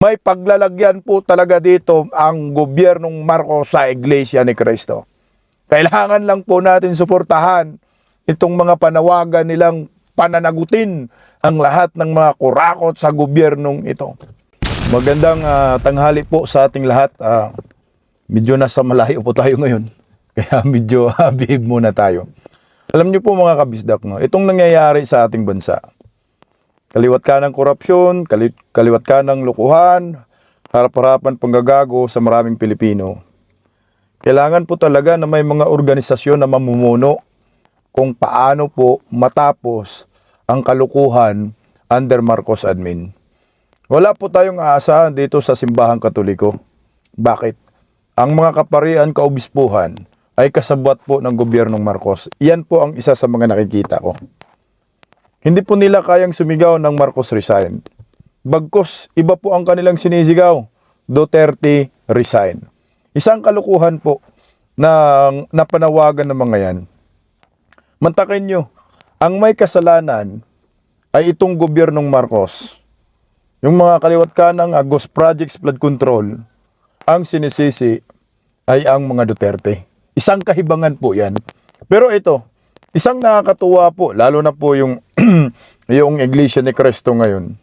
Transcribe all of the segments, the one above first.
May paglalagyan po talaga dito ang gobyernong Marcos sa Iglesia ni Cristo. Kailangan lang po natin suportahan itong mga panawagan nilang pananagutin ang lahat ng mga kurakot sa gobyernong ito. Magandang tanghali po sa ating lahat. Medyo nasa malayo po tayo ngayon. Kaya medyo behave muna tayo. Alam niyo po mga kabisdak, no? Itong nangyayari sa ating bansa. Kaliwat ka ng korupsyon, kaliwat ka ng lukuhan, harap-harapan panggagago sa maraming Pilipino. Kailangan po talaga na may mga organisasyon na mamumuno kung paano po matapos ang kalukuhan under Marcos admin. Wala po tayong aasahan dito sa simbahang Katoliko. Bakit? Ang mga kaparian kaobispuhan ay kasabwat po ng gobyernong Marcos. Iyan po ang isa sa mga nakikita ko. Hindi po nila kayang sumigaw ng Marcos resign. Bagkus, iba po ang kanilang sinisigaw. Duterte resign. Isang kalukuhan po na napanawagan ng mga yan. Mantakin nyo, ang may kasalanan ay itong gobyernong Marcos. Yung mga kaliwat kanang Ghost Projects Flood Control, ang sinisisi ay ang mga Duterte. Isang kahibangan po yan. Pero ito, isang nakakatuwa po, lalo na po yung, yung Iglesia ni Cristo ngayon,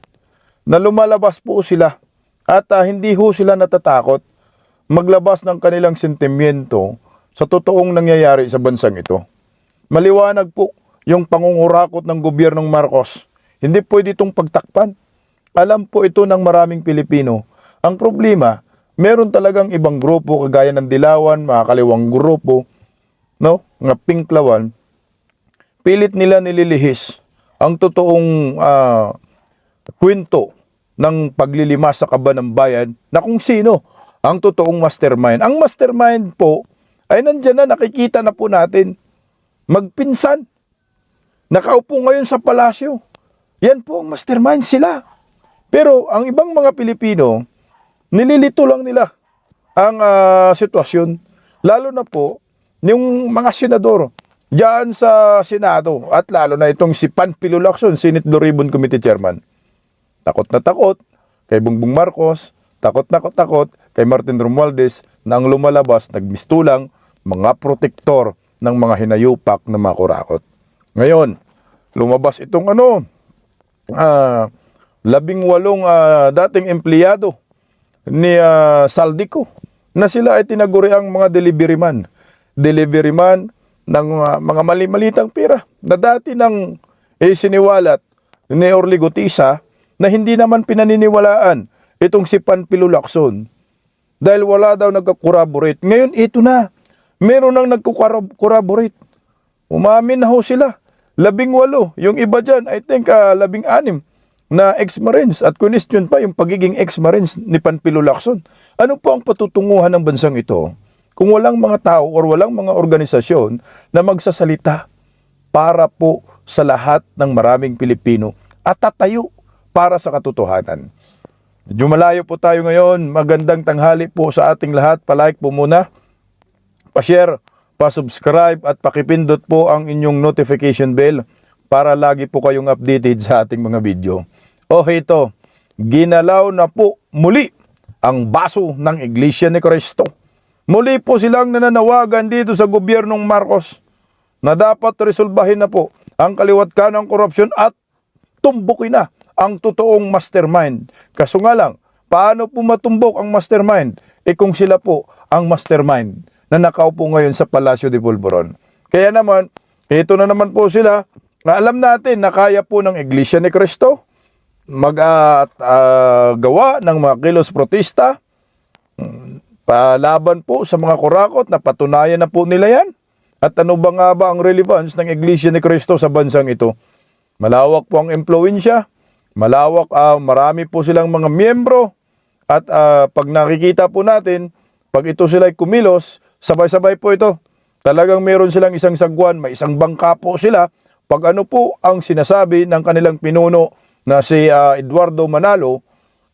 na lumalabas po sila at hindi ho sila natatakot maglabas ng kanilang sentimiento sa totoong nangyayari sa bansang ito. Maliwanag po yung pangungurakot ng gobyernong Marcos. Hindi pwede itong pagtakpan. Alam po ito ng maraming Pilipino. Ang problema, meron talagang ibang grupo kagaya ng Dilawan, mga kaliwang grupo, no? Nga Pinklawan, pilit nila nililihis ang totoong kwento ng paglilimas sa kaba ng bayan na kung sino ang totoong mastermind. Ang mastermind po ay nandyan na, nakikita na po natin. Magpinsan. Nakaupo ngayon sa palasyo. Yan po ang mastermind sila. Pero ang ibang mga Pilipino, nililito lang nila ang sitwasyon. Lalo na po, yung mga senador diyan sa Senado at lalo na itong si Panfilo Lacson, Senate Blue Ribbon Committee Chairman. Takot na takot kay Bongbong Marcos, takot kay Martin Romualdez na ang lumalabas, nagmistulang mga protektor ng mga hinayupak na mga kurakot. Ngayon, lumabas itong 18 dating empleyado ni Saldico na sila ay tinaguri ang mga delivery man ng mga mali-malitang pera na dati nang siniwalat ni Orly Gutisa na hindi naman pinaniniwalaan itong si Panfilo Lacson dahil wala daw nagka-corroborate. Ngayon ito na, meron nang nagko-corroborate. Umamin na ho sila. 18. Yung iba dyan, I think 16 na ex-Marines at question pa yung pagiging ex-Marines ni Panfilo Lacson. Ano po ang patutunguhan ng bansang ito kung walang mga tao or walang mga organisasyon na magsasalita para po sa lahat ng maraming Pilipino at tatayo para sa katotohanan? Medyo malayo po tayo ngayon. Magandang tanghali po sa ating lahat. Palike po muna, pa-share, pa-subscribe at pakipindot po ang inyong notification bell para lagi po kayong updated sa ating mga video. Ito, ginalaw na po muli ang baso ng Iglesia ni Cristo. Muli po silang nananawagan dito sa gobyernong Marcos na dapat resolbahin na po ang kaliwat kanang korupsyon at tumbukin na ang totoong mastermind. Kaso nga lang, paano po matumbok ang mastermind? Kung sila po ang mastermind na nakaupo ngayon sa Palasyo de Polvoron. Kaya naman, ito na naman po sila. Alam natin na kaya po ng Iglesia ni Cristo gawa ng mga kilos protesta, palaban po sa mga kurakot na patunayan na po nila yan. At ano ba nga ba ang relevance ng Iglesia ni Cristo sa bansang ito? Malawak po ang impluensya, malawak, marami po silang mga miyembro at pag nakikita po natin, pag ito sila'y kumilos, sabay-sabay po ito. Talagang meron silang isang sagwan, may isang bangka po sila. Pag ano po ang sinasabi ng kanilang pinuno na si Eduardo Manalo,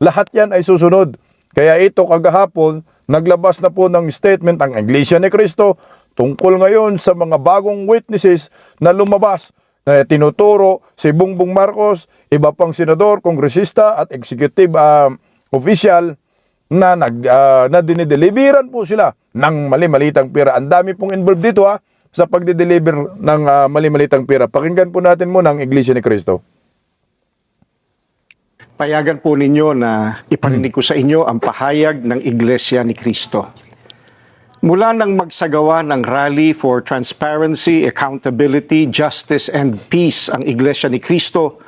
lahat yan ay susunod. Kaya ito kagahapon, naglabas na po ng statement ang Iglesia ni Cristo tungkol ngayon sa mga bagong witnesses na lumabas na tinuturo si Bongbong Marcos, iba pang senador, kongresista at executive official na na dinideliveran po sila ng mali-malitang pera. Ang dami pong involved dito sa pagde-deliver ng mali-malitang pera. Pakinggan po natin muna ang Iglesia ni Cristo. Payagan po ninyo na iparinig ko sa inyo ang pahayag ng Iglesia ni Cristo. Mula nang magsagawa ng Rally for Transparency, Accountability, Justice, and Peace ang Iglesia ni Cristo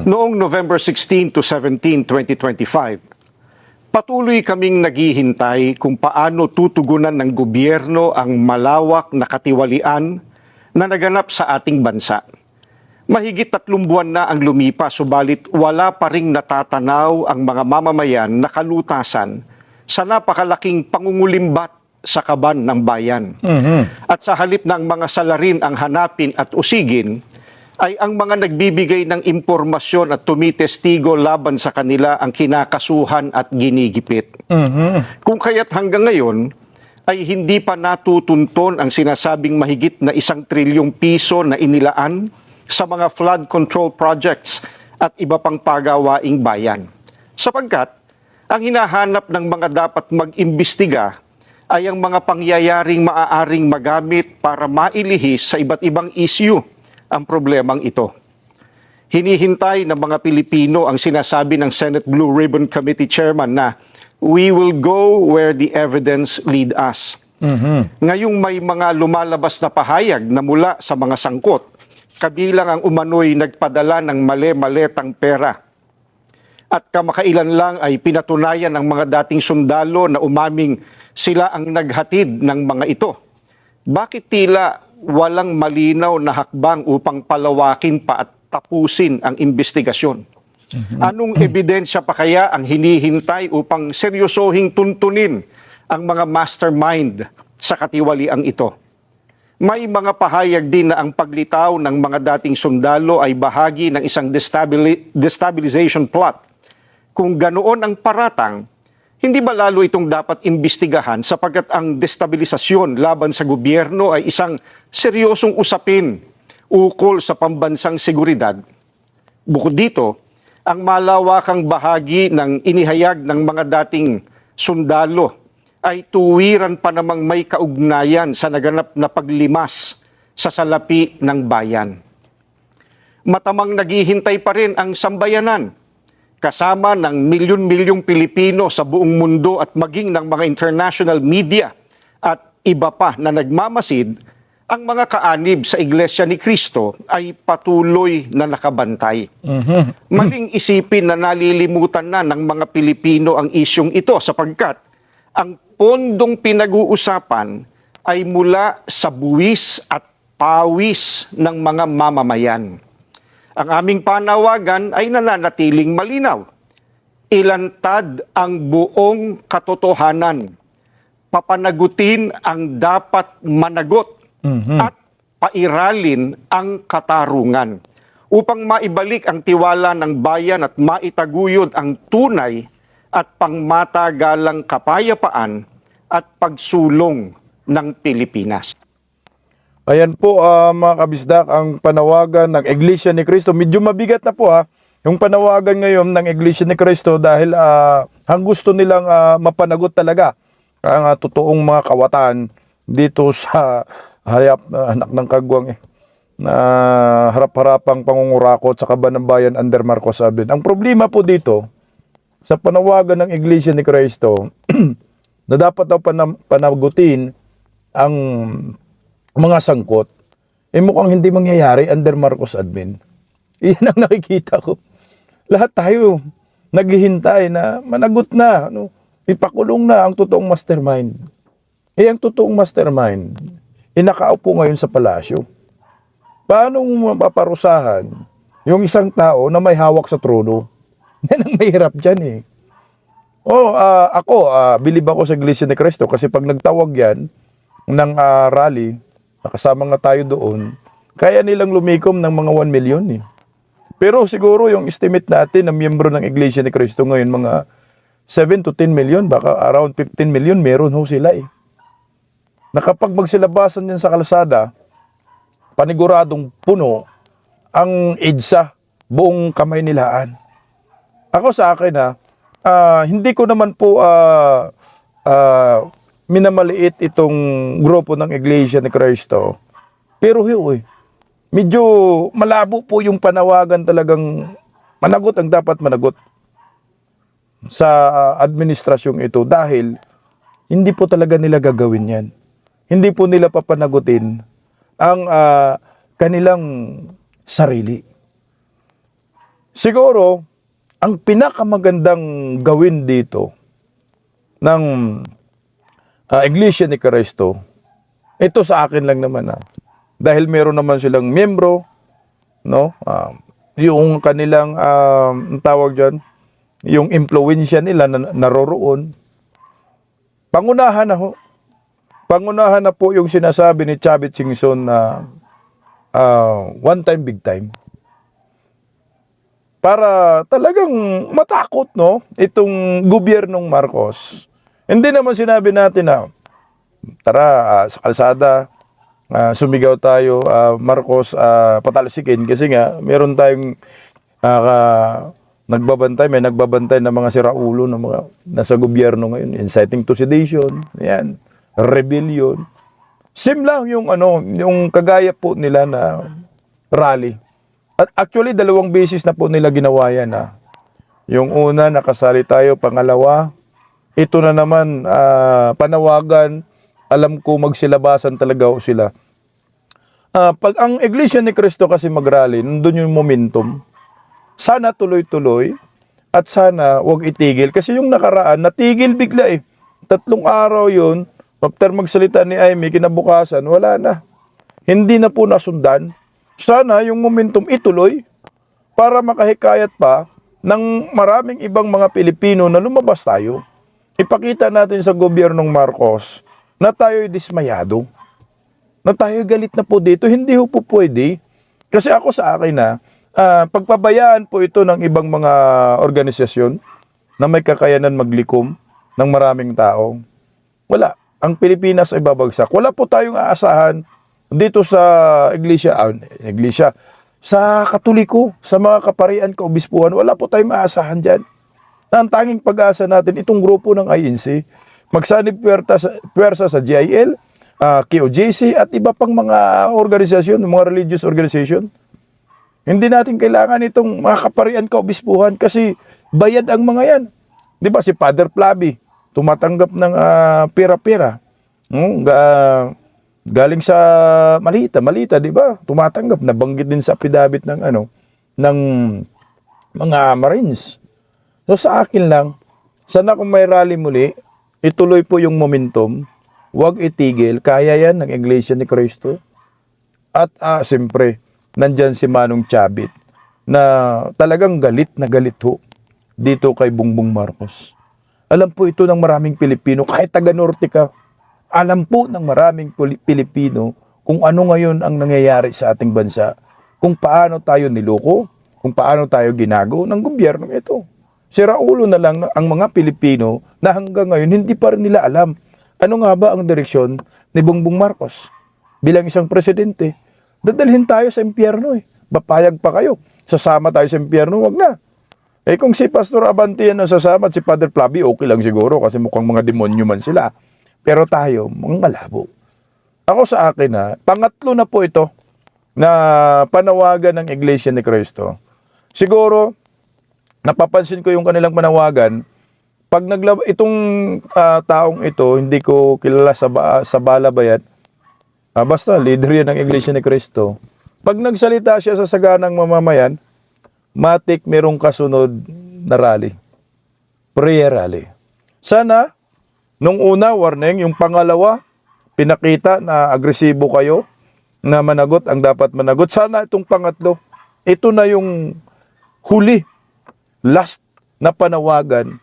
noong November 16 to 17, 2025, patuloy kaming naghihintay kung paano tutugunan ng gobyerno ang malawak na katiwalian na naganap sa ating bansa. Mahigit 3 buwan na ang lumipas, subalit wala pa ring natatanaw ang mga mamamayan na kalutasan sa napakalaking pangungulimbat sa kaban ng bayan. At sa halip ng mga salarin ang hanapin at usigin, ay ang mga nagbibigay ng impormasyon at tumitestigo laban sa kanila ang kinakasuhan at ginigipit. Kung kaya't hanggang ngayon, ay hindi pa natutunton ang sinasabing mahigit na 1 trilyong piso na inilaan sa mga flood control projects at iba pang pagawaing bayan. Sapagkat, ang hinahanap ng mga dapat mag-imbestiga ay ang mga pangyayaring maaaring magamit para mailihis sa iba't ibang issue ang problemang ito. Hinihintay ng mga Pilipino ang sinasabi ng Senate Blue Ribbon Committee Chairman na we will go where the evidence lead us. Ngayong may mga lumalabas na pahayag na mula sa mga sangkot, kabilang ang umano'y nagpadala ng mali-maletang pera. At kamakailan lang ay pinatunayan ng mga dating sundalo na umaming sila ang naghatid ng mga ito. Bakit tila walang malinaw na hakbang upang palawakin pa at tapusin ang investigasyon? Anong ebidensya pa kaya ang hinihintay upang seryosohing tuntunin ang mga mastermind sa katiwaliang ito? May mga pahayag din na ang paglitaw ng mga dating sundalo ay bahagi ng isang destabilization plot. Kung ganoon ang paratang, hindi ba lalo itong dapat imbestigahan sapagkat ang destabilisasyon laban sa gobyerno ay isang seryosong usapin ukol sa pambansang seguridad? Bukod dito, ang malawakang bahagi ng inihayag ng mga dating sundalo ay tuwiran pa namang may kaugnayan sa naganap na paglimas sa salapi ng bayan. Matamang naghihintay pa rin ang sambayanan, kasama ng milyon-milyong Pilipino sa buong mundo at maging ng mga international media at iba pa na nagmamasid, ang mga kaanib sa Iglesia ni Cristo ay patuloy na nakabantay. Maling isipin na nalilimutan na ng mga Pilipino ang isyong ito sapagkat ang pondong pinag-uusapan ay mula sa buwis at pawis ng mga mamamayan. Ang aming panawagan ay nananatiling malinaw. Ilantad ang buong katotohanan. Papanagutin ang dapat managot at pairalin ang katarungan upang maibalik ang tiwala ng bayan at maitaguyod ang tunay at pangmatagalang kapayapaan at pagsulong ng Pilipinas. Ayan po mga kabisdak, ang panawagan ng Iglesia ni Cristo. Medyo mabigat na po yung panawagan ngayon ng Iglesia ni Cristo dahil ang gusto nilang mapanagot talaga ang totoong mga kawatan dito sa anak ng kagwang na harap-harapang pangungurakot sa kaban ng bayan under Marcos Abin. Ang problema po dito sa panawagan ng Iglesia ni Cristo na dapat daw panagutin ang mga sangkot, mukhang hindi mangyayari under Marcos admin. Iyan ang nakikita ko. Lahat tayo naghihintay na managot na, ipakulong na ang totoong mastermind. Ang totoong mastermind, nakaupo ngayon sa palasyo. Paano mapaparusahan yung isang tao na may hawak sa trono? Yan ang mahirap dyan ako, bilib ako sa Iglesia ni Cristo kasi pag nagtawag yan ng rally, nakasama nga tayo doon, kaya nilang lumikom ng mga 1 million Pero siguro yung estimate natin na miyembro ng Iglesia ni Cristo ngayon, mga 7 to 10 million, baka around 15 million, meron sila Na kapag magsilabasan yan sa kalsada, paniguradong puno ang EDSA, buong kamay nilaan. Ako sa akin hindi ko naman po minamaliit itong grupo ng Iglesia ni Cristo. Pero medyo malabo po yung panawagan, talagang managot ang dapat managot sa administrasyong ito dahil hindi po talaga nila gagawin yan. Hindi po nila papanagutin ang kanilang sarili. Siguro, ang pinakamagandang gawin dito ng Iglesia ni Cristo, ito sa akin lang naman dahil meron naman silang miyembro, no? Yung kanilang ang tawag diyan, yung impluwensya nila na naroroon. Pangunahan na po yung sinasabi ni Chavit Singson na one time, big time. Para talagang matakot, no, itong gobyernong Marcos. Hindi naman sinabi natin na tara sa kalsada, sumigaw tayo, Marcos, patalsikin, kasi nga meron tayong may nagbabantay ng mga siraulo ng mga nasa gobyerno ngayon, inciting to sedition, yan, rebellion. Same lang yung yung kagaya po nila na rally. At actually, 2 beses na po nila ginawa yan. Yung una, nakasali tayo. Pangalawa, ito na naman, panawagan. Alam ko magsilabasan talaga sila. Pag ang Iglesia ni Cristo kasi mag-rally, nandun yung momentum. Sana tuloy-tuloy at sana wag itigil. Kasi yung nakaraan, natigil bigla 3 araw yun. After magsalita ni Amy, kinabukasan, wala na. Hindi na po nasundan. Sana yung momentum ituloy para makahikayat pa ng maraming ibang mga Pilipino na lumabas tayo. Ipakita natin sa gobyernong Marcos na tayo'y dismayado, na tayo'y galit na po dito. Hindi po pwede. Kasi ako sa akin pagpabayaan po ito ng ibang mga organisasyon na may kakayanan maglikom ng maraming tao. Wala. Ang Pilipinas ay babagsak. Wala po tayong aasahan dito sa iglesia, sa Katoliko, sa mga kaparian, kaobispuhan, wala po tayong maasahan dyan. Ang tanging pag-asa natin, itong grupo ng INC, magsanib pwersa sa GIL, KOJC, at iba pang mga organisasyon, mga religious organization. Hindi natin kailangan itong mga kaparian, kaobispuhan, kasi bayad ang mga yan. Di ba si Father Flavi, tumatanggap ng pera-pera. Galing sa Malita, di ba? Tumatanggap, nabanggit din sa affidavit ng ng mga Marines. So sa akin lang, sana kung may rally muli, ituloy po yung momentum, huwag itigil, kaya yan ng Iglesia ni Cristo. At siyempre, nandyan si Manong Chavit na talagang galit na galit dito kay Bongbong Marcos. Alam po ito ng maraming Pilipino, kahit taga-Norte ka, alam po ng maraming Pilipino kung ano ngayon ang nangyayari sa ating bansa, kung paano tayo niloko, kung paano tayo ginago ng gobyerno ito. Siraulo na lang ang mga Pilipino na hanggang ngayon hindi pa rin nila alam ano nga ba ang direksyon ni Bongbong Marcos bilang isang presidente. Dadalhin tayo sa impyerno Papayag pa kayo. Sasama tayo sa impyerno, wag na. Kung si Pastor Abante ang sasama at si Father Flavi, okay lang siguro kasi mukhang mga demonyo man sila. Pero tayo, mga malabo. Ako sa akin pangatlo na po ito na panawagan ng Iglesia ni Cristo. Siguro, napapansin ko yung kanilang panawagan, pag itong taong ito, hindi ko kilala sa balabayan, basta leader yan ng Iglesia ni Cristo. Pag nagsalita siya sa saganang mamamayan, matik merong kasunod na rally. Prayer rally. Sana, nung una, warning. Yung pangalawa, pinakita na agresibo kayo, na managot ang dapat managot. Sana itong pangatlo, ito na yung huli, last na panawagan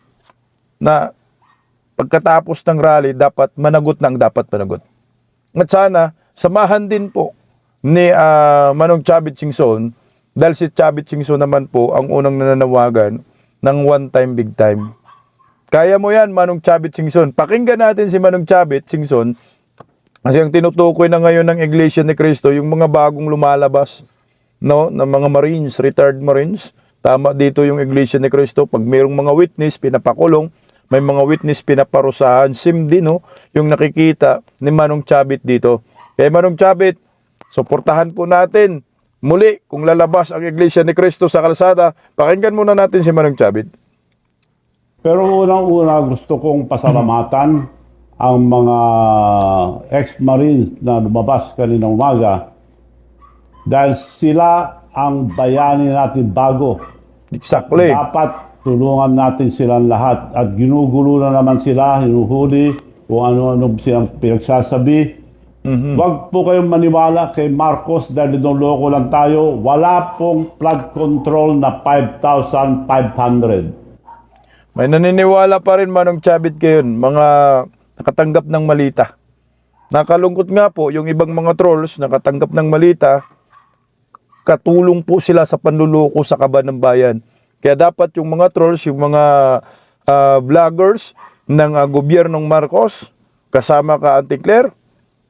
na pagkatapos ng rally, dapat managot na ang dapat managot. At sana, samahan din po ni Manong Chavit Singson, dahil si Chavit Singson naman po ang unang nananawagan ng one time, big time. Kaya mo yan, Manong Chavit Singson. Pakinggan natin si Manong Chavit Singson kasi ang tinutukoy na ngayon ng Iglesia ni Cristo, yung mga bagong lumalabas, no, ng mga Marines, retired Marines, Tama dito yung Iglesia ni Cristo. Pag mayroong mga witness, pinapakulong. May mga witness, pinaparusahan. Same din, no? Yung nakikita ni Manong Chabit dito. Kaya Manong Chabit, suportahan po natin. Muli, kung lalabas ang Iglesia ni Cristo sa kalsada, pakinggan muna natin si Manong Chabit. Pero unang-una gusto kong pasalamatan ang mga ex-marines na lumabas kaninang umaga dahil sila ang bayani natin bago. Exactly. Dapat tulungan natin silang lahat at ginugulo na naman sila, hinuhuli kung ano-ano silang pinagsasabi. Huwag po kayong maniwala kay Marcos dahil niloloko lang tayo. Wala pong flood control na 5,500. May naniniwala pa rin Manong Chabit ngayon, mga nakatanggap ng malita. Nakalungkot nga po, yung ibang mga trolls nakatanggap ng malita, katulong po sila sa panluloko sa kaban ng bayan. Kaya dapat yung mga trolls, yung mga vloggers ng gobyernong Marcos, kasama ka Auntie Claire,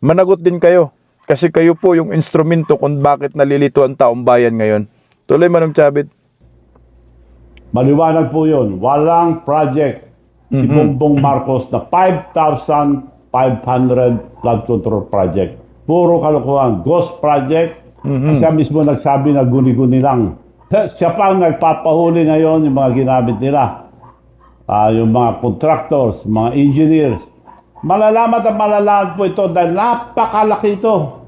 managot din kayo. Kasi kayo po yung instrumento kung bakit nalilito ang taong bayan ngayon. Tuloy Manong Chabit. Maliwanag po yun. Walang project si Bongbong Marcos na 5,500 flood control project. Puro kalokohan. Ghost project. Siya mismo nagsabi na guni-guni lang. Siya pa ang nagpapahuli ngayon yung mga ginamit nila. Yung mga contractors, mga engineers. Malalaman at malalaman po ito dahil napakalaki ito.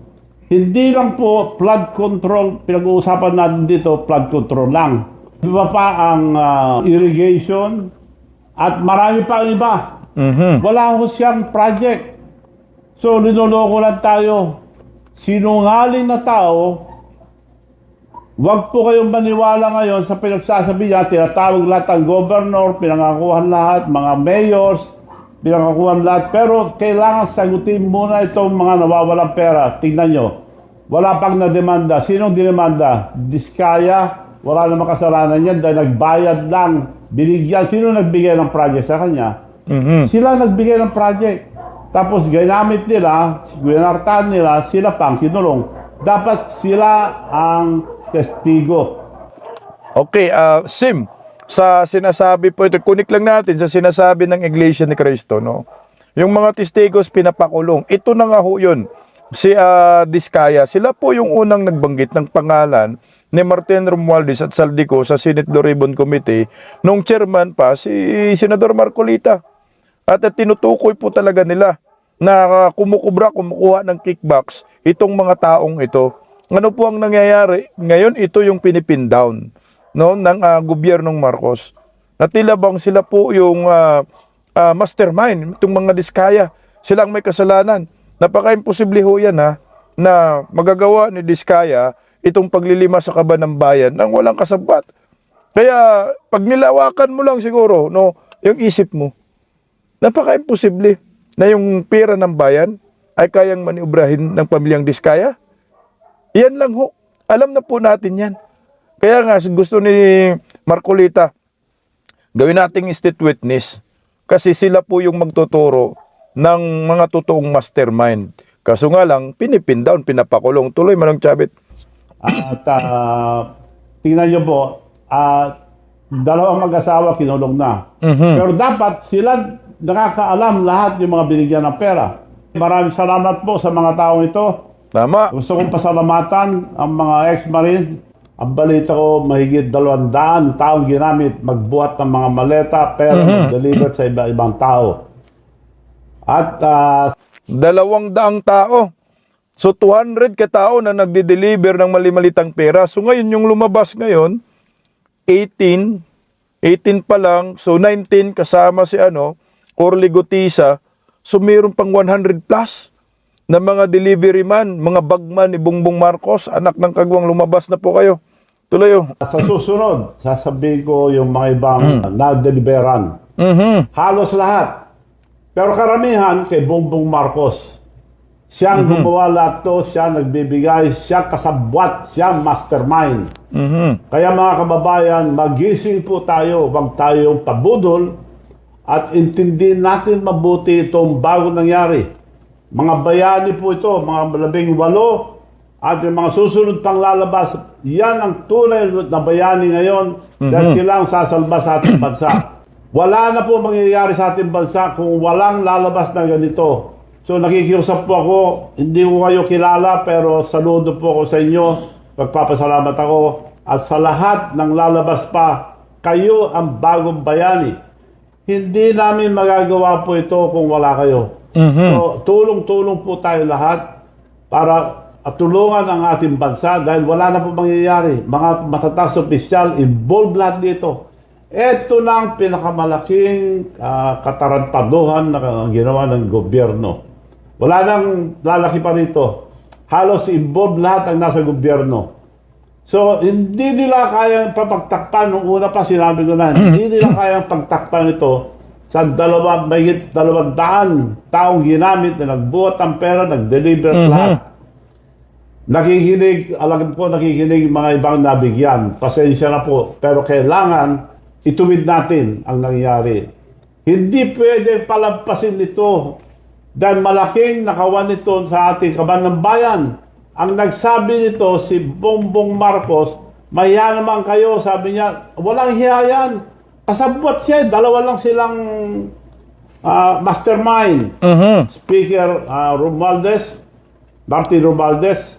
Hindi lang po flood control, pinag-uusapan natin dito, flood control lang. Iba pa ang irrigation at marami pa ang iba. Wala ho siyang project. So, linuloko lang tayo. Sinungaling na tao, wag po kayong maniwala ngayon sa pinagsasabi niya, tinatawag lahat ang governor, pinangakuhan lahat, mga mayors, pinangakuhan lahat. Pero kailangan sagutin muna itong mga nawawalang pera. Tingnan nyo, wala pang na-demanda. Sinong dinemanda? Diskaya, wala namang kasalanan yan dahil nagbayad lang. Binigyan, sino nagbigay ng project sa kanya? Sila nagbigay ng project. Tapos ginamit nila, ginartan nila, sila pang kinulong. Dapat sila ang testigo. Okay, Sim, sa sinasabi po ito, kunik lang natin sa sinasabi ng Iglesia ni Cristo, no? Yung mga testigos pinapakulong, ito na nga ho yun. Si Diskaya, sila po yung unang nagbanggit ng pangalan ni Martin Romualdez at Saldico sa Senate Blue Ribbon Committee nung chairman pa si Senador Marcolita. At tinutukoy po talaga nila na kumukuha ng kickbacks itong mga taong ito. Ano po ang nangyayari? Ngayon, ito yung pinipin down, no, ng gobyernong Marcos. Na tila bang sila po yung mastermind, itong mga Diskaya. Sila ang may kasalanan. Napaka-imposible ho yan na magagawa ni Diskaya itong paglilima sa kaban ng bayan nang walang kasabat. Kaya pag nilawakan mo lang siguro, no, yung isip mo, napaka-imposible na yung pera ng bayan ay kayang maniobrahin ng pamilyang Diskaya. Yan lang ho. Alam na po natin yan. Kaya nga gusto ni Marcolita, gawin nating state witness kasi sila po yung magtuturo ng mga totoong mastermind. Kaso nga lang, pinipin down, pinapakulong. Tuloy Manong Chabit. At tingnan nyo po, dalawang mag-asawa kinulong na. Pero dapat sila nakakaalam lahat yung mga binigyan ng pera. Maraming salamat po sa mga taong ito. Tama. Gusto kong pasalamatan ang mga ex-marine. Ang balita ko, mahigit 200 taong ginamit magbuhat ng mga maleta pero mag-deliver sa iba-ibang tao. At 200 tao. So 200 katao na nagde-deliver ng mali-malitang pera. So ngayon yung lumabas ngayon, 18 pa lang. So 19 kasama si Orly Gutisa. So mayroon pang 100 plus na mga delivery man, mga bagman ni Bongbong Marcos, anak ng kagwang, lumabas na po kayo. Tuloy oh. sa susunod, sasabihin ko yung mga ibang na-deliveran. Halos lahat. Pero karamihan kay Bongbong Marcos. Siya ang gumawa lahat to, siya nagbibigay, siya kasabwat, siya mastermind. Kaya mga kababayan, magising po tayo, wag tayong pabudol at intindihin natin mabuti itong bago nangyari. Mga bayani po ito, mga 18 at yung mga susunod pang lalabas, yan ang tunay na bayani ngayon dahil silang sasalba sa ating bansa. Wala na po mangyayari sa ating bansa kung walang lalabas na ganito. So nakikiusap po ako, hindi ko kayo kilala pero saludo po ako sa inyo. Magpapasalamat ako. At sa lahat ng lalabas pa, kayo ang bagong bayani. Hindi namin magagawa po ito kung wala kayo. So tulong-tulong po tayo lahat para tulungan ang ating bansa dahil wala na po mangyayari. Mga matataas opisyal, involved lahat dito. Ito lang pinakamalaking katarantaduhan na ginawa ng gobyerno. Wala nang lalaki pa rito. Halos involved lahat ang nasa gobyerno. So, hindi nila kayang papagtakpan. Nung una pa sinabi ko na, hindi nila kayang pagtakpan ito sa mahigit 200 taong ginamit na nagbuhat ng pera, nag-deliver lahat. Nakikinig, alam ko nakikinig mga ibang nabigyan. Pasensya na po. Pero kailangan ituwid natin ang nangyari. Hindi pwede palampasin ito dahil malaking nakawan nito sa ating kaban ng bayan. Ang nagsabi nito si Bongbong Marcos, mahiya naman kayo, sabi niya, walang hiya yan. Kasabwat siya, dalawa lang silang mastermind. Speaker Romualdez, Martin Romualdez,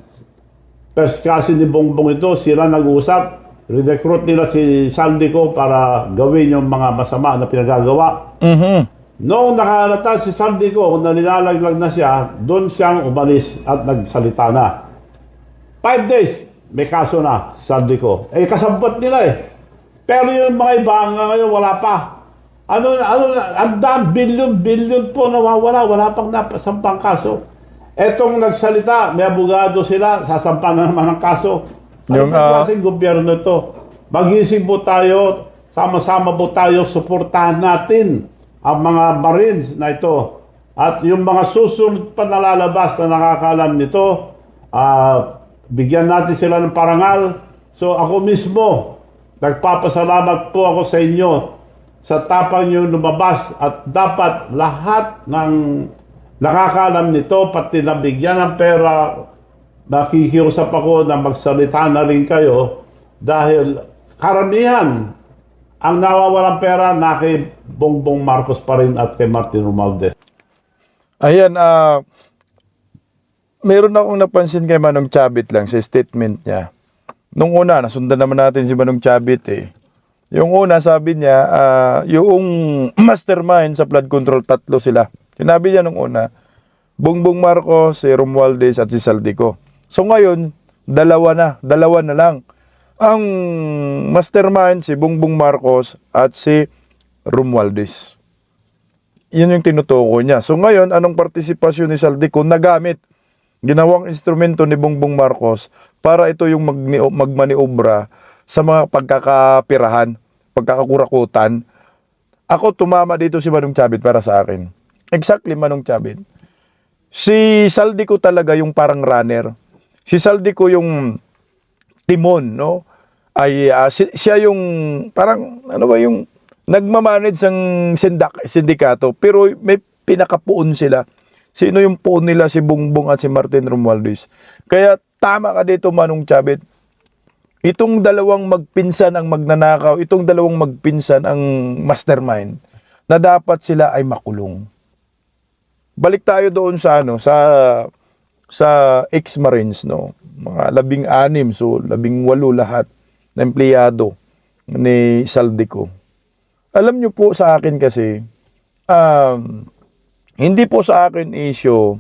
first cousin ni Bongbong ito, sila nag-uusap. Recruit nila si Saldico para gawin yung mga masama na pinagagawa. Noong nakahalata si Saldico, kung nilalaglag na siya, doon siyang umalis at nagsalita na. 5 days, may kaso na si Saldico. Eh, kasabot nila eh. Pero yung mga iba ngayon, wala pa. Ang bilyon po nawawala, wala pang nasampang kaso. Etong nagsalita, may abogado sila, sasampan na naman ang kaso. Ano po klaseng gobyerno ito? Magising po tayo, sama-sama po tayo, suportahan natin ang mga Marines na ito. At yung mga susunod pa nalalabas na nakakalam nito, bigyan natin sila ng parangal. So ako mismo, nagpapasalamat po ako sa inyo sa tapang nyo lumabas at dapat lahat ng nakakalam nito, pati nabigyan ng pera, nakikiusap ako na magsalita na rin kayo dahil karamihan ang nawawalang pera na kay Bongbong Marcos pa rin at kay Martin Romualdez. Ayan, meron akong napansin kay Manong Chavit lang sa statement niya. Nung una, nasundan naman natin si Manong Chavit eh. Yung una, sabi niya, yung mastermind sa flood control, 3 sila. Sinabi niya nung una, Bongbong Marcos, si Romualdez at si Saldico. So ngayon, dalawa na lang. Ang mastermind si Bongbong Marcos at si Romualdez. Yun yung tinutukoy niya. So ngayon, anong partisipasyon ni Saldico nagamit? Ginawang instrumento ni Bongbong Marcos para ito yung magmaniobra sa mga pagkakapirahan, pagkakakurakutan. Ako tumama dito si Manong Chavit para sa akin. Exactly, Manong Chavit. Si Saldico talaga yung parang runner. Si Saldico yung timon, no? Ay siya yung parang yung nagmamanage ng sindikato, pero may pinakapuon sila. Sino yung puon nila? Si Bongbong at si Martin Romualdez. Kaya tama ka dito, Manong Chavit. Itong dalawang magpinsan ang magnanakaw, itong dalawang magpinsan ang mastermind na dapat sila ay makulong. Balik tayo doon sa sa ex-Marines, no. Mga 16, so 18 lahat na empleyado ni Saldico. Alam nyo po sa akin kasi, hindi po sa akin issue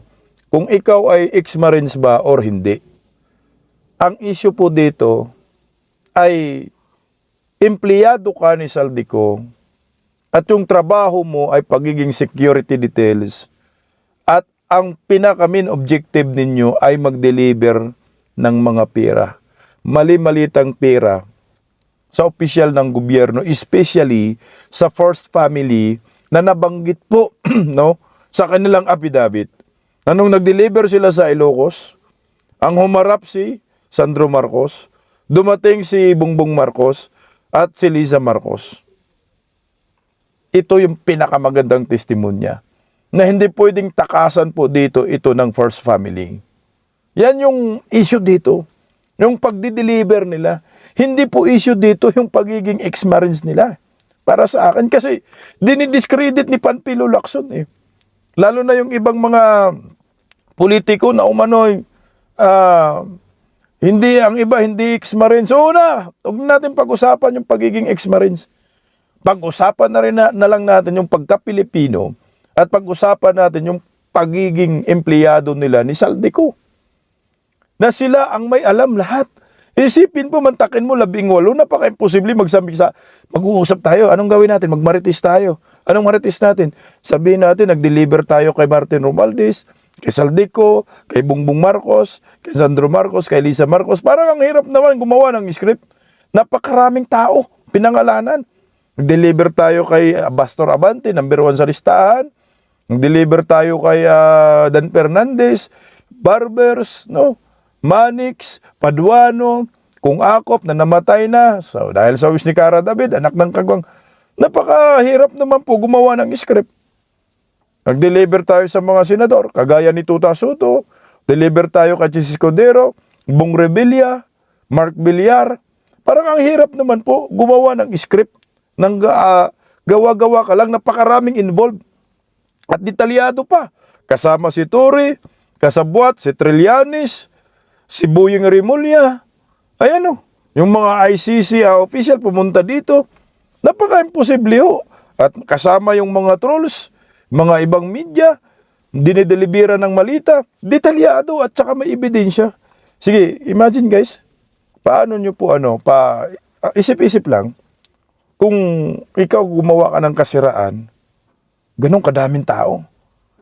kung ikaw ay ex-Marines ba or hindi. Ang issue po dito ay empleyado ka ni Saldico at yung trabaho mo ay pagiging security details at ang pinaka-main objective ninyo ay mag-deliver ng mga pera. Mali-malitang pera sa opisyal ng gobyerno, especially sa first family na nabanggit po no, sa kanilang affidavit. Nung nag-deliver sila sa Ilocos, ang humarap si Sandro Marcos, dumating si Bongbong Marcos at si Liza Marcos. Ito yung pinakamagandang testimonya na hindi pwedeng takasan po dito ito ng first family. Yan yung issue dito. Yung pagdi-deliver nila. Hindi po issue dito yung pagiging ex-marines nila. Para sa akin, kasi dinidiscredit ni Panfilo Lacson eh. Lalo na yung ibang mga politiko na umano'y hindi, ang iba, hindi ex-marines. Huwag natin pag-usapan yung pagiging ex-marines. Pag-usapan na rin na lang natin yung pagka-Pilipino at pag-usapan natin yung pagiging empleyado nila ni Saldico. Na sila ang may alam lahat. Isipin po, mantakin mo 18, napaka-imposible mag-uusap tayo. Anong gawin natin? Magmarites tayo. Anong marites natin? Sabihin natin, nag-deliver tayo kay Martin Romualdez, kay Saldico, kay Bongbong Marcos, kay Sandro Marcos, kay Lisa Marcos. Parang ang hirap naman gumawa ng script. Napakaraming tao, pinangalanan. Nag-deliver tayo kay Bastor Abante, number 1 sa listahan. Nag-deliver tayo kay Dan Fernandez, Barbers, no? Manix, Paduano, Kung Akop na namatay na. So, dahil sa wish ni Cara David, anak ng Kagwang, napakahirap naman po gumawa ng script. Nag-deliver tayo sa mga senador, kagaya ni Tuta Soto, deliver tayo kay Chis Escudero, Bong Revilla, Mark Villar. Parang ang hirap naman po gumawa ng script, ng gawa-gawa ka lang, napakaraming involved. At detalyado pa. Kasama si Torre, kasabwat, si Trillanes, si Boying Rimulya. Ayan o, yung mga ICC official pumunta dito. Napaka-imposible ho. At kasama yung mga trolls, mga ibang media, dinidelibera ng malita, detalyado at saka may ebidensya. Sige, imagine guys, paano nyo po isip-isip lang, kung ikaw gumawa ka ng kasiraan, ganun kadaming tao.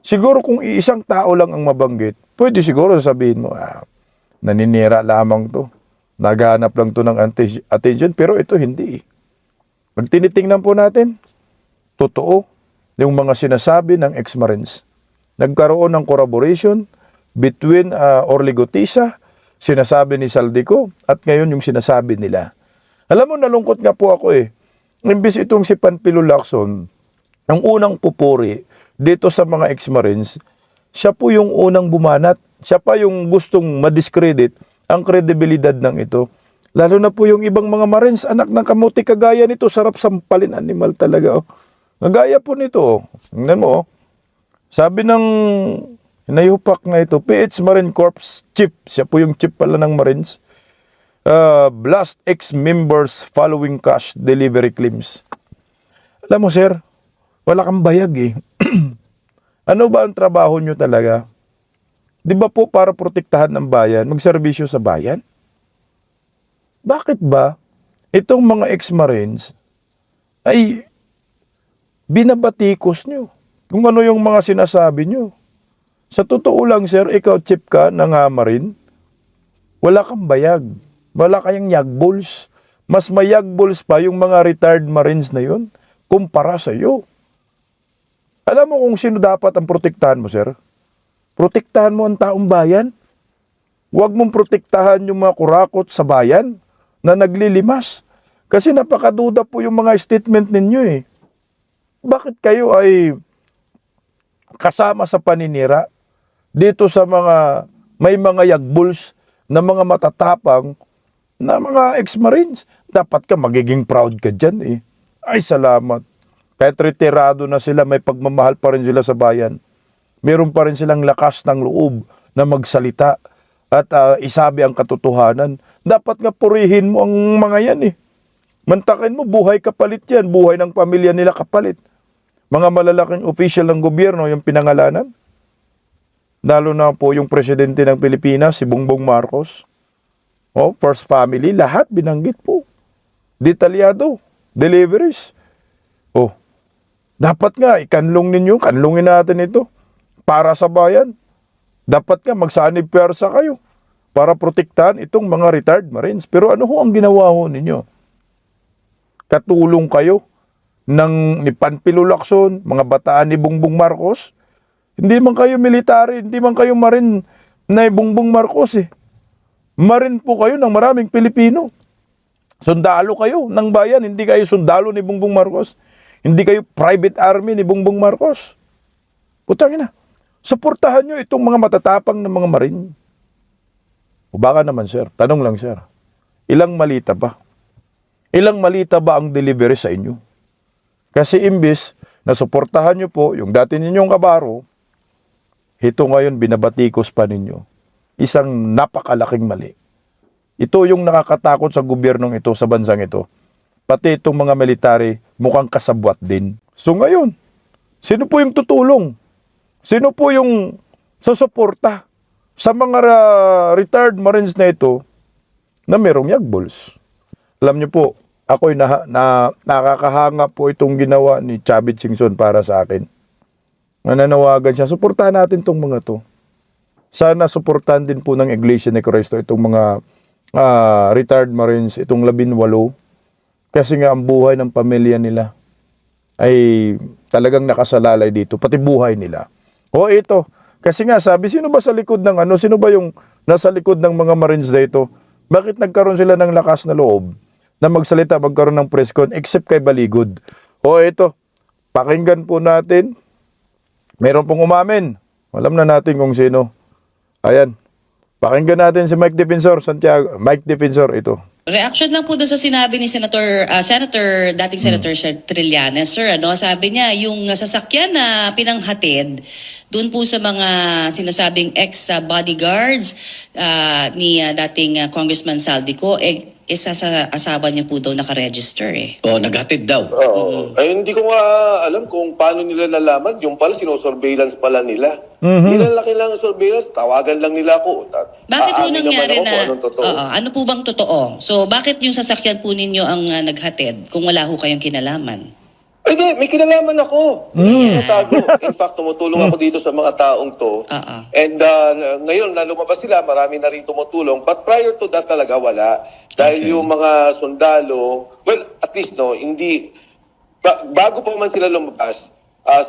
Siguro kung isang tao lang ang mabanggit, pwede siguro sabihin mo, naninira lamang to. Naghanap lang to ng attention, pero ito hindi. Pag tinitingnan po natin, totoo yung mga sinasabi ng ex-marines. Nagkaroon ng collaboration between Orly Gutisa, sinasabi ni Saldico, at ngayon yung sinasabi nila. Alam mo, nalungkot nga po ako eh. Imbis itong si Panfilo Lacson, ang unang pupuri dito sa mga ex-marines, siya po yung unang bumanat. Siya pa yung gustong madiscredit ang kredibilidad ng ito. Lalo na po yung ibang mga marines, anak ng kamuti, kagaya nito, sarap sampalin, animal talaga. Oh. Kagaya po nito. Oh. Tingnan mo. Oh. Sabi ng hinayupak na ito, PH Marine Corps Chief, siya po yung chief pala ng Marines, blast ex-members following cash delivery claims. Alam mo sir, wala kang bayag eh. Ano ba ang trabaho nyo talaga? Di ba po para protektahan ng bayan, magserbisyo sa bayan? Bakit ba itong mga ex-marines ay binabatikos nyo kung ano yung mga sinasabi nyo? Sa totoo lang sir, ikaw chief ka ng marine, wala kang bayag. Wala kayang yagbuls. Mas may yagbuls pa yung mga retired marines na yun kumpara sa iyo. Alam mo kung sino dapat ang protektahan mo, sir? Protektahan mo ang taong bayan. Huwag mong protektahan yung mga kurakot sa bayan na naglilimas. Kasi napakaduda po yung mga statement ninyo eh. Bakit kayo ay kasama sa paninira dito sa mga may mga yagbuls na mga matatapang na mga ex-marines? Dapat ka magiging proud ka dyan eh. Ay salamat. Kahit retirado na sila, may pagmamahal pa rin sila sa bayan. Meron pa rin silang lakas ng loob na magsalita at isabi ang katotohanan. Dapat nga purihin mo ang mga yan eh. Mantakin mo, buhay kapalit yan. Buhay ng pamilya nila kapalit. Mga malalaking official ng gobyerno, yung pinangalanan. Lalo na po yung presidente ng Pilipinas, si Bongbong Marcos. Oh, first family, lahat binanggit po. Detalyado, deliveries. Oh, dapat nga, kanlungin natin ito para sa bayan. Dapat nga, magsanib pwersa kayo para protektahan itong mga retired marines. Pero ano ho ang ginawa ho ninyo? Katulong kayo ni Panfilo Lacson, mga bataan ni Bongbong Marcos. Hindi man kayo military, hindi man kayo marine na Bongbong Marcos eh. Marine po kayo ng maraming Pilipino. Sundalo kayo ng bayan, hindi kayo sundalo ni Bongbong Marcos. Hindi kayo private army ni Bongbong Marcos. Putangin na. Suportahan nyo itong mga matatapang na mga marine. O baka naman, sir, tanong lang, sir, ilang malita ba? Ilang malita ba ang delivery sa inyo? Kasi imbis na suportahan nyo po yung dati ninyong kabaro, ito ngayon binabatikos pa ninyo. Isang napakalaking mali. Ito yung nakakatakot sa gobyernong ito, sa bansang ito. Pati itong mga military, mukhang kasabwat din. So ngayon, sino po yung tutulong? Sino po yung susuporta sa mga retired Marines na ito na merong yagbols? Alam niyo po, ako'y nakakahanga po itong ginawa ni Chavit Singson para sa akin. Nananawagan siya, suportahan natin itong mga to. Sana suportahan din po ng Iglesia ni Cristo itong mga retired Marines, itong 18. Kasi nga ang buhay ng pamilya nila ay talagang nakasalalay dito, pati buhay nila. O ito, kasi nga sabi, sino ba sa likod ng ano, sino ba yung nasa likod ng mga Marines dito? Bakit nagkaroon sila ng lakas na loob na magsalita, magkaroon ng press con, except kay Baligod? O ito, pakinggan po natin. Meron pong umamin. Alam na natin kung sino. Ayan. Pakinggan natin si Mike Defensor, Santiago. Mike Defensor, ito. Reaction lang po doon sa sinabi ni dating Senator Sir Trillanes, sir, ano, sabi niya yung sasakyan na pinanghatid doon po sa mga sinasabing ex-bodyguards ni dating Congressman Saldico, isa sa asawa niya po daw nakaregister eh. Oh, naghatid daw. Oo. Ay, hindi ko nga alam kung paano nila nalaman. Yung pala, sinosurveillance pala nila. Hindi na laki lang ang surveillance, tawagan lang nila ako. Bakit po Aamin nangyari naman ako na, kung anong totoo. ano po bang totoo? So bakit yung sasakyan po ninyo ang naghatid kung wala ho kayong kinalaman? Ay, di, may kinalaman ako. Hindi ko natago. In fact, tumutulong ako dito sa mga taong to. And ngayon, na lumabas sila, marami na rin tumutulong. But prior to that talaga, wala. Dahil yung mga sundalo, well, at least, no, hindi, bago pa man sila lumabas,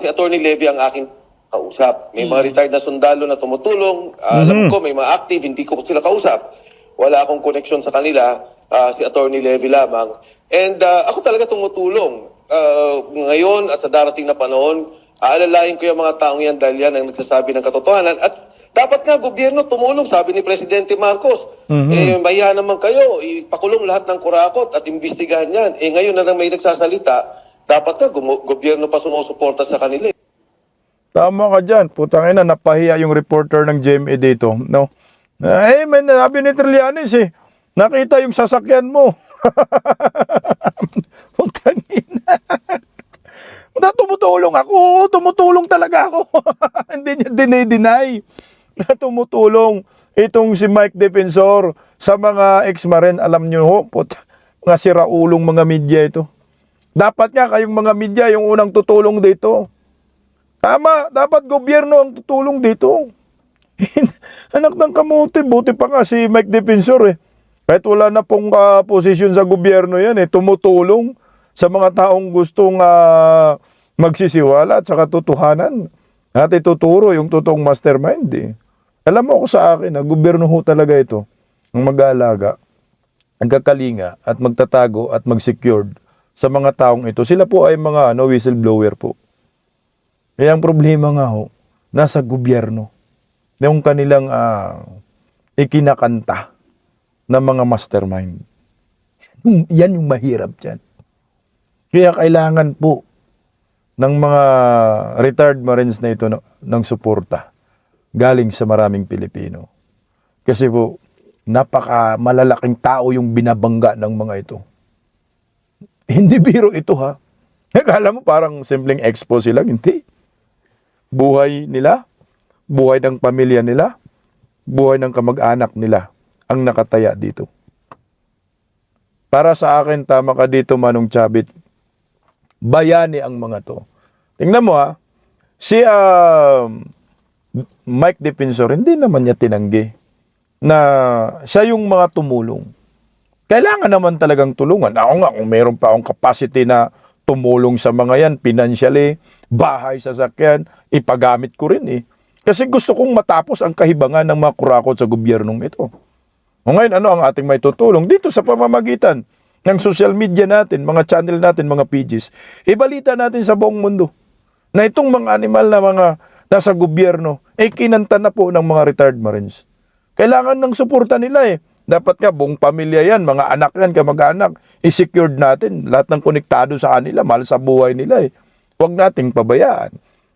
si Attorney Levy ang aking kausap. May mga retired na sundalo na tumutulong. Alam ko, may mga active, hindi ko sila kausap. Wala akong connection sa kanila. Si Attorney Levy lamang. And ako talaga tumutulong. Ngayon at sa darating na panahon, aalalahin ko yung mga taong yan dahil yan ang nagsasabi ng katotohanan. At dapat nga gobyerno tumulong, sabi ni Presidente Marcos. Mahiya naman kayo, ipakulong lahat ng kurakot at imbestigahan yan. Ngayon na may nagsasalita, dapat nga gobyerno pa sumusuporta sa kanila. Tama ka dyan. Putang ina, napahiya yung reporter ng GMA dito. No? May nasabi ni Trillanes eh. Nakita yung sasakyan mo. Putang ina. Tumutulong ako. Tumutulong talaga ako. Hindi niya dinay-deny. Tumutulong itong si Mike Defensor sa mga ex-Marine. Alam niyo ho, mga siraulong mga media ito. Dapat nga kayong mga media yung unang tutulong dito. Tama, dapat gobyerno ang tutulong dito. Anak ng kamote, buti pa nga si Mike Defensor eh. Kahit wala na pong posisyon sa gobyerno yan eh, tumutulong sa mga taong gustong magsisiwala at sa katotohanan. At ituturo yung totoong mastermind eh. Alam mo ako sa akin, gobyerno ho talaga ito ang mag-aalaga, ang kakalinga at magtatago at mag-secured sa mga taong ito. Sila po ay mga whistleblower po. Kaya ang problema nga ho, nasa gobyerno. Yung kanilang ikinakanta ng mga mastermind. Yan yung mahirap dyan. Kaya kailangan po ng mga retired Marines na ito ng suporta galing sa maraming Pilipino. Kasi po, napaka malalaking tao yung binabangga ng mga ito. Hindi biro ito ha. Akala mo parang simpleng expo sila. Hindi. Buhay nila, buhay ng pamilya nila, buhay ng kamag-anak nila ang nakataya dito. Para sa akin, tama ka dito, Manong Chavit. Bayani ang mga to. Tingnan mo ha, si Mike Defensor, hindi naman niya tinanggi na siya yung mga tumulong. Kailangan naman talagang tulungan. Ako nga, kung mayroon pa akong capacity na tumulong sa mga yan, financially, bahay, sasakyan, ipagamit ko rin eh. Kasi gusto kong matapos ang kahibangan ng mga kurakot sa gobyernong ito. O ngayon, ano ang ating may tutulong? Dito sa pamamagitan ng social media natin, mga channel natin, mga pages, ibalita natin sa buong mundo na itong mga animal na mga nasa gobyerno, kinanta na po ng mga retired Marines. Kailangan ng suporta nila eh. Dapat nga, buong pamilya yan, mga anak yan, kamag-anak, i-secured natin. Lahat ng konektado sa kanila, mahal sa buhay nila eh. Huwag nating pabayaan.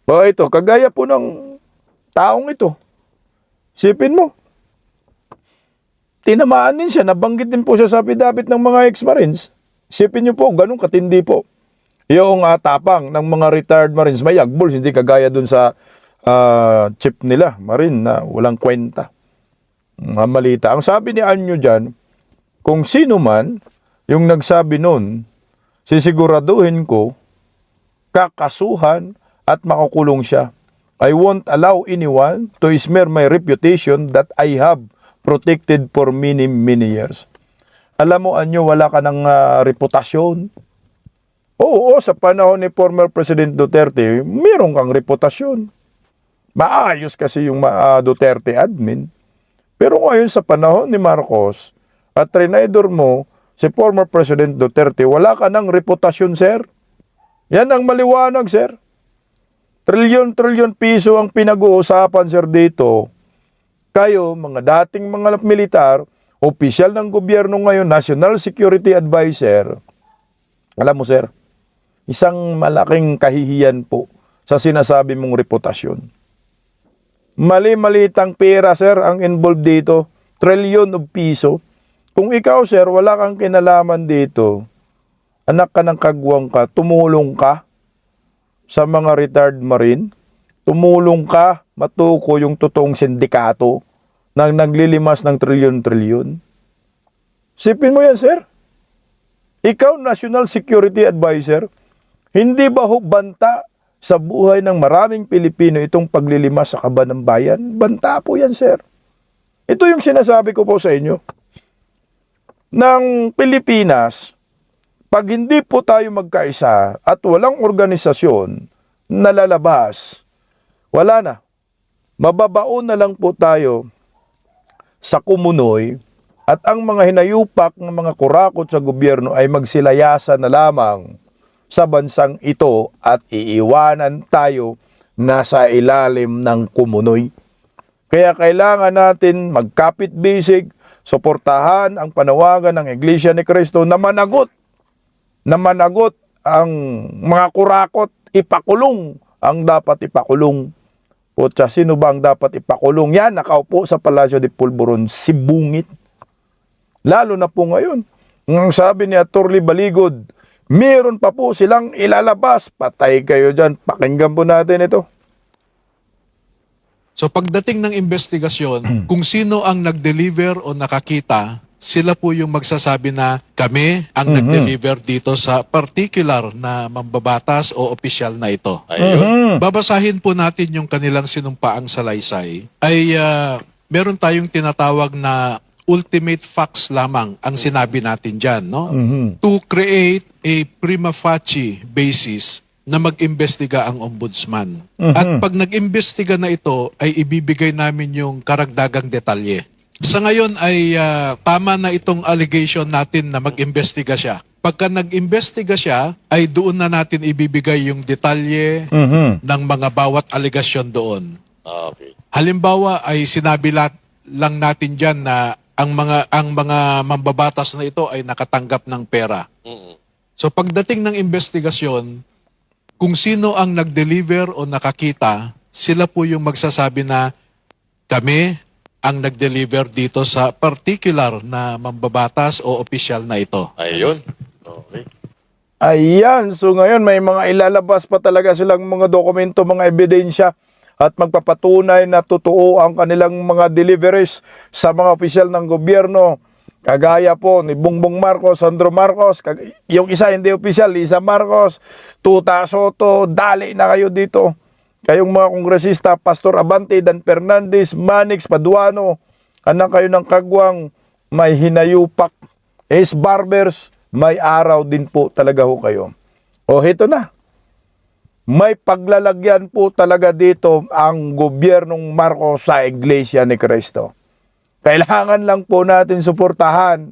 O ito, kagaya po ng taong ito. Sipin mo, tinamaan din siya, nabanggit din po siya sa affidavit ng mga ex-Marines. Sipin niyo po, ganun katindi po. Yung tapang ng mga retired Marines, may agbols, hindi kagaya dun sa chief nila, Marine, na walang kwenta. Malita. Ang sabi ni Anyo dyan, kung sino man yung nagsabi nun, sisiguraduhin ko, kakasuhan at makukulong siya. I won't allow anyone to smear my reputation that I have protected for many, many years. Alam mo, Anyo, wala ka ng reputasyon. Oo, sa panahon ni former President Duterte, meron kang reputasyon. Maayos kasi yung Duterte admin. Pero ngayon sa panahon ni Marcos at trinidor mo si former President Duterte, wala ka ng reputasyon, sir. Yan ang maliwanag, sir. Trilyon-trilyon piso ang pinag-uusapan, sir, dito. Kayo, mga dating mga militar, opisyal ng gobyerno ngayon, National Security Advisor, alam mo, sir, isang malaking kahihiyan po sa sinasabi mong reputasyon. Mali-malitang pera, sir, ang involved dito. Trilyon of piso. Kung ikaw, sir, wala kang kinalaman dito, anak ka ng kagwang ka, tumulong ka sa mga retired Marine, tumulong ka, matuko yung totoong sindikato na naglilimas ng trilyon-trilyon. Sipin mo yan, sir. Ikaw, National Security Advisor, hindi ba banta sa buhay ng maraming Pilipino itong paglilimas sa kaban ng bayan? Banta po yan, sir. Ito yung sinasabi ko po sa inyo. Ng Pilipinas, pag hindi po tayo magkaisa at walang organisasyon na lalabas, wala na. Mababaon na lang po tayo sa kumunoy at ang mga hinayupak ng mga kurakot sa gobyerno ay magsilayasan na lamang sa bansang ito at iiwanan tayo nasa ilalim ng kumunoy. Kaya kailangan natin magkapit-bisig, suportahan ang panawagan ng Iglesia ni Cristo na managot ang mga kurakot, ipakulong ang dapat ipakulong. O sino ba ang dapat ipakulong? Yan, nakaupo sa Palacio de Polvoron, si Bungit. Lalo na po ngayon. Ang sabi ni Atty. Baligod, meron pa po silang ilalabas. Patay kayo dyan. Pakinggan po natin ito. So pagdating ng investigasyon, kung sino ang nag-deliver o nakakita, sila po yung magsasabi na kami ang nag-deliver dito sa particular na mambabatas o opisyal na ito. Ayun. Babasahin po natin yung kanilang sinumpaang salaysay. Ay meron tayong tinatawag na ultimate facts lamang ang sinabi natin dyan, no? To create a prima facie basis na mag-imbestiga ang ombudsman. At pag nag-imbestiga na ito, ay ibibigay namin yung karagdagang detalye. Sa ngayon ay tama na itong allegation natin na mag-imbestiga siya. Pagka nag-imbestiga siya, ay doon na natin ibibigay yung detalye ng mga bawat allegation doon. Okay. Halimbawa ay sinabi lang natin dyan na ang mga mambabatas na ito ay nakatanggap ng pera. So pagdating ng investigasyon, kung sino ang nag-deliver o nakakita, sila po yung magsasabi na kami ang nag-deliver dito sa particular na mambabatas o opisyal na ito. Ayun. Okay. Ayan, so ngayon may mga ilalabas pa talaga silang mga dokumento, mga ebidensya at magpapatunay na totoo ang kanilang mga deliveries sa mga opisyal ng gobyerno. Kagaya po ni Bongbong Marcos, Sandro Marcos, yung isa hindi opisyal, Lisa Marcos, Tuta Soto, dali na kayo dito. Kayong mga kongresista, Pastor Abante, Dan Fernandez, Manix, Paduano, anak kayo ng kagwang, may hinayupak, Ace Barbers, may araw din po talaga ho kayo. O hito na. May paglalagyan po talaga dito ang gobyernong Marcos sa Iglesia ni Cristo. Kailangan lang po natin suportahan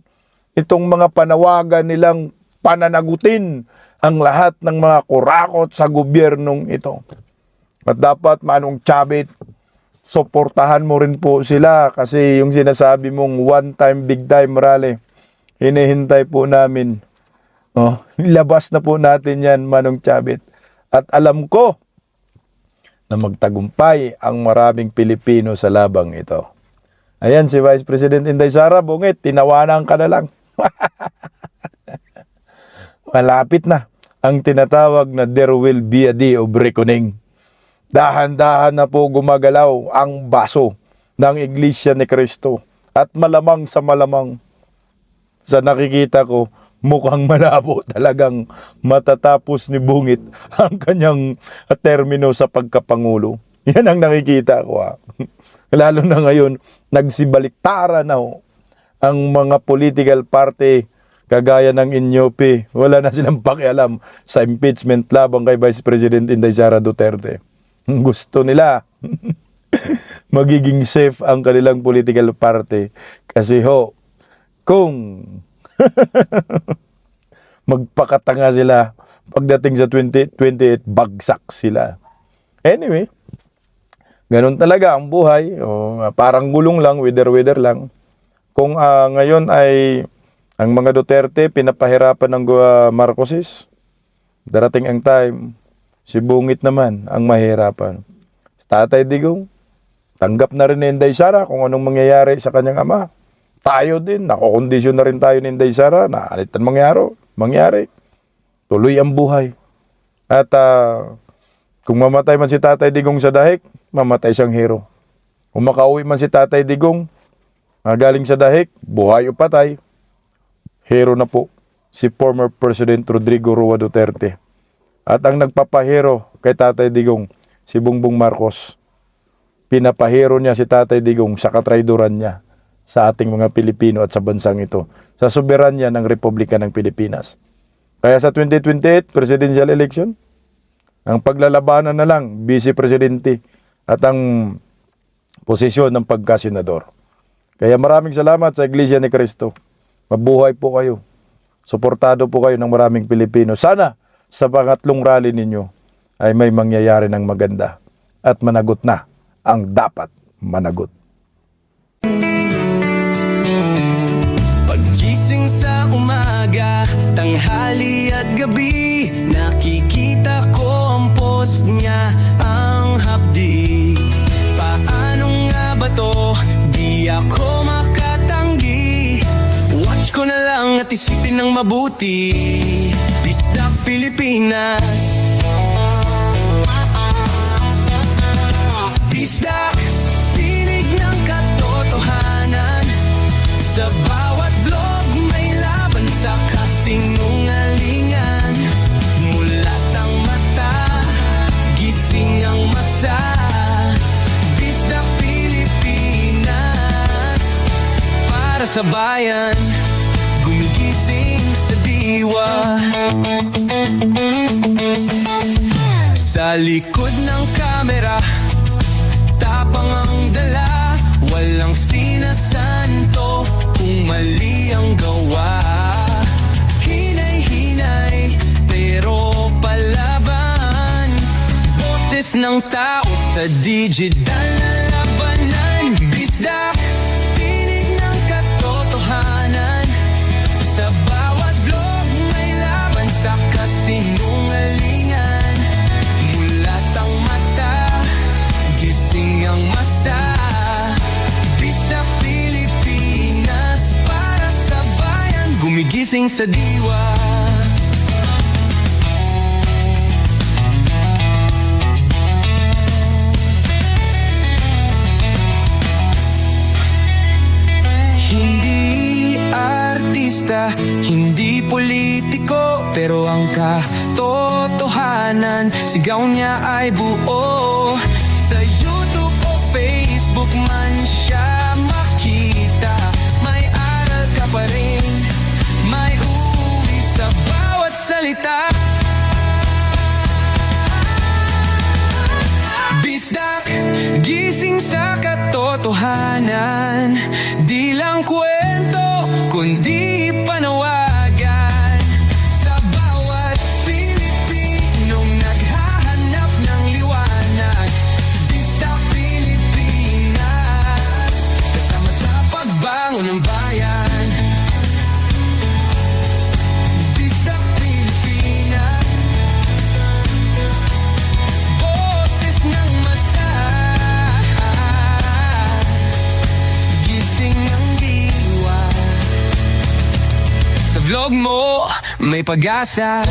itong mga panawagan nilang pananagutin ang lahat ng mga kurakot sa gobyernong ito. At dapat Manong Chavit, suportahan mo rin po sila kasi yung sinasabi mong one time, big time rally, hinihintay po namin. Oh, labas na po natin yan, Manong Chavit. At alam ko na magtagumpay ang maraming Pilipino sa labang ito. Ayan si Vice President Inday Sara, bungit, tinawanan ka na lang. Malapit na ang tinatawag na there will be a day of reckoning. Dahan-dahan na po gumagalaw ang baso ng Iglesia ni Cristo. At malamang sa malamang, sa nakikita ko, mukhang malabo talagang matatapos ni Bungit ang kanyang termino sa pagkapangulo. Yan ang nakikita ko. Lalo na ngayon, nagsibaliktaran na ang mga political party kagaya ng Inyope. Wala na silang pakialam sa impeachment labang kay Vice President Inday Sara Duterte. Gusto nila magiging safe ang kanilang political party kasi kung magpakatanga sila pagdating sa 2028 bagsak sila. Anyway, ganun talaga ang buhay. Parang gulong lang, weather lang. Kung ngayon ay ang mga Duterte pinapahirapan ng Marcoses, darating ang time si Bungit naman ang mahirapan. Tatay Digong, tanggap na rin ni Inday Sara kung anong mangyayari sa kanyang ama. Tayo din, nakokondisyon na rin tayo ni Inday Sara na alitan mangyari. Tuloy ang buhay. At kung mamatay man si Tatay Digong sa dahig, mamatay siyang hero. Kung makauwi man si Tatay Digong, galing sa dahig, buhay o patay, hero na po si former President Rodrigo Roa Duterte. At ang nagpapahero kay Tatay Digong, si Bongbong Marcos. Pinapahero niya si Tatay Digong sa katrayduran niya sa ating mga Pilipino at sa bansang ito, sa soberanya ng Republika ng Pilipinas. Kaya sa 2028 presidential election, ang paglalabanan na lang, vice presidente at ang posisyon ng pagkasenador. Kaya maraming salamat sa Iglesia ni Cristo. Mabuhay po kayo. Suportado po kayo ng maraming Pilipino. Sana sa pangatlong rally ninyo ay may mangyayari ng maganda at managot na ang dapat managot. Pagising sa umaga, tanghali at gabi, nakikita ko ang post niya, ang hapdi. Paano nga ba to? Di ako makatanggi. Watch ko na lang at isipin ng mabuti. Bisdak Pilipinas. Bisdak, tinig ng katotohanan. Sa bawat vlog may laban sa kasinungalingan. Mulat ang mata, gising ang masa. Bisdak Pilipinas, para sa bayan, gumigising sa diwa. Sa likod ng kamera, tapang ang dala, walang sinasanto kung mali ang gawa. Hinay-hinay, pero palaban. Boses ng tao sa digital na labanan. Bisdak, tinig ng katotohanan. Sa bawat vlog may laban sa kasinungalingan. Mulat ang mata, gising ang masa. Bisdak Pilipinas, para sa bayan, gumigising sa diwa. Hindi artista, hindi politiko, pero ang katotohanan, sigaw niya ay buo. Sa YouTube o Facebook man siya makita, may aral ka pa rin, may uri sa bawat salita. Bisdak, gising sa katotohanan, di lang kwento, kundi panawagan. Sa bawat Pilipinong naghahanap ng liwanag, Bisdak Pilipinas. vlog mo may pag-asa.